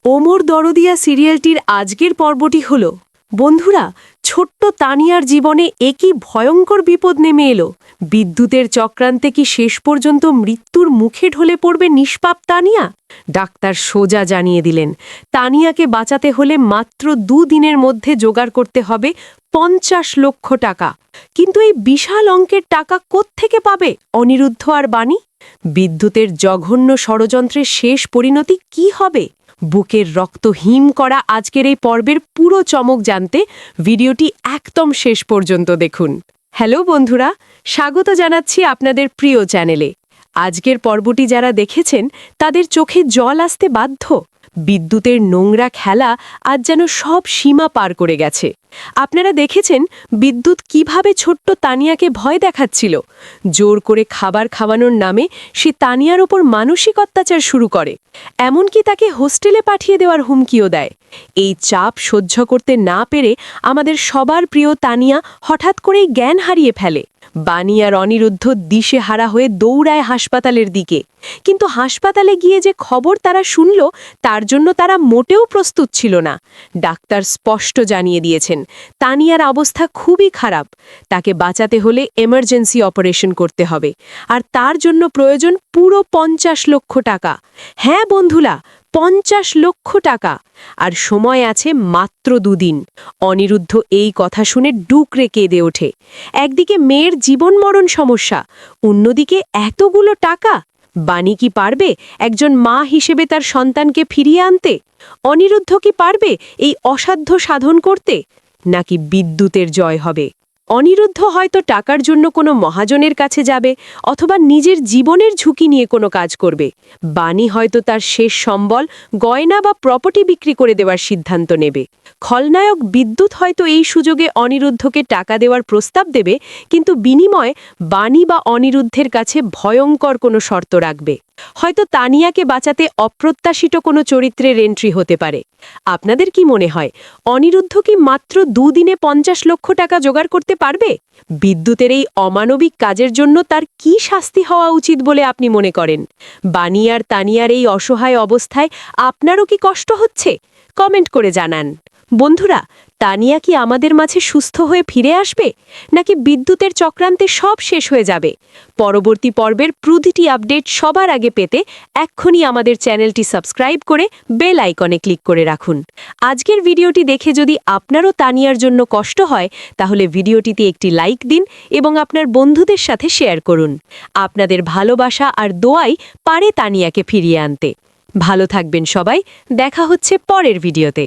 ওমর দরদিয়া সিরিয়ালটির আজকের পর্বটি হল বন্ধুরা, ছোট্ট তানিয়ার জীবনে একই ভয়ঙ্কর বিপদ নেমে এলো। বিদ্যুতের চক্রান্তে কি শেষ পর্যন্ত মৃত্যুর মুখে ঢলে পড়বে নিষ্পাপ তানিয়া? ডাক্তার সোজা জানিয়ে দিলেন, তানিয়াকে বাঁচাতে হলে মাত্র 2 দিনের মধ্যে জোগাড় করতে হবে 50 লক্ষ টাকা। কিন্তু এই বিশাল অঙ্কের টাকা কোত্থেকে পাবে অনিরুদ্ধ আর বাণী? বিদ্যুতের জঘন্য ষড়যন্ত্রের শেষ পরিণতি কি হবে? বুকের রক্ত হিম করা আজকের এই পর্বের পুরো চমক জানতে ভিডিওটি একদম শেষ পর্যন্ত দেখুন। হ্যালো বন্ধুরা, স্বাগত জানাচ্ছি আপনাদের প্রিয় চ্যানেলে। আজকের পর্বটি যারা দেখেছেন তাদের চোখে জল আসতে বাধ্য। বিদ্যুতের নোংরা খেলা আজ যেন সব সীমা পার করে গেছে। আপনারা দেখেছেন বিদ্যুৎ কিভাবে ছোট্ট তানিয়াকে ভয় দেখাচ্ছিল। জোর করে খাবার খাওয়ানোর নামে সে তানিয়ার ওপর মানসিক অত্যাচার শুরু করে, এমনকি তাকে হোস্টেলে পাঠিয়ে দেওয়ার হুমকিও দেয়। এই চাপ সহ্য করতে না পেরে আমাদের সবার প্রিয় তানিয়া হঠাৎ করেই জ্ঞান হারিয়ে ফেলে। বাণী আর অনিরুদ্ধ দিশেহারা হয়ে দৌড়ায় হাসপাতালের দিকে, কিন্তু হাসপাতালে গিয়ে যে খবর তারা শুনল তার জন্য তারা মোটেও প্রস্তুত ছিল না। ডাক্তার স্পষ্ট জানিয়ে দিয়েছেন তানিয়ার অবস্থা খুবই খারাপ, তাকে বাঁচাতে হলে এমার্জেন্সি অপারেশন করতে হবে, আর তার জন্য প্রয়োজন পুরো 50 লক্ষ টাকা। হ্যাঁ বন্ধুরা, 50 লক্ষ টাকা। আর সময় আছে মাত্র 2 দিন। অনিরুদ্ধ এই কথা শুনে ডুকরে কেঁদে ওঠে। একদিকে মেয়ের জীবন মরণ সমস্যা, অন্যদিকে এতগুলো টাকা। বাণী কি পারবে একজন মা হিসেবে তার সন্তানকে ফিরিয়ে আনতে? অনিরুদ্ধ কি পারবে এই অসাধ্য সাধন করতে? নাকি বিদ্যুতের জয় হবে? অনিরুদ্ধ হয়তো টাকার জন্য কোনো মহাজনের কাছে যাবে, অথবা নিজের জীবনের ঝুঁকি নিয়ে কোনো কাজ করবে। বাণী হয়তো তার শেষ সম্বল গয়না বা প্রপার্টি বিক্রি করে দেওয়ার সিদ্ধান্ত নেবে। খলনায়ক বিদ্যুৎ হয়তো এই সুযোগে অনিরুদ্ধকে টাকা দেওয়ার প্রস্তাব দেবে, কিন্তু বিনিময়ে বাণী বা অনিরুদ্ধের কাছে ভয়ঙ্কর কোনো শর্ত রাখবে। হয়তো তানিয়াকে বাঁচাতে অপ্রত্যাশিত কোনো চরিত্রের এন্ট্রি হতে পারে। আপনাদের কি মনে হয়, অনিরুদ্ধ কি মাত্র 2 দিনে 50 লক্ষ টাকা জোগাড় করতে পারবে? বিদ্যুতের এই অমানবিক কাজের জন্য তার কি শাস্তি হওয়া উচিত বলে আপনি মনে করেন? বাণী আর তানিয়ার এই অসহায় অবস্থায় আপনারও কি কষ্ট হচ্ছে? কমেন্ট করে জানান। বন্ধুরা, তানিয়া কি আমাদের মাঝে সুস্থ হয়ে ফিরে আসবে, নাকি বিদ্যুতের চক্রান্তে সব শেষ হয়ে যাবে? পরবর্তী পর্বের প্রতিটি আপডেট সবার আগে পেতে এক্ষুনি আমাদের চ্যানেলটি সাবস্ক্রাইব করে বেল আইকনে ক্লিক করে রাখুন। আজকের ভিডিওটি দেখে যদি আপনারও তানিয়ার জন্য কষ্ট হয়, তাহলে ভিডিওটিতে একটি লাইক দিন এবং আপনার বন্ধুদের সাথে শেয়ার করুন। আপনাদের ভালোবাসা আর দোয়াই পারে তানিয়াকে ফিরিয়ে আনতে। ভালো থাকবেন সবাই, দেখা হচ্ছে পরের ভিডিওতে।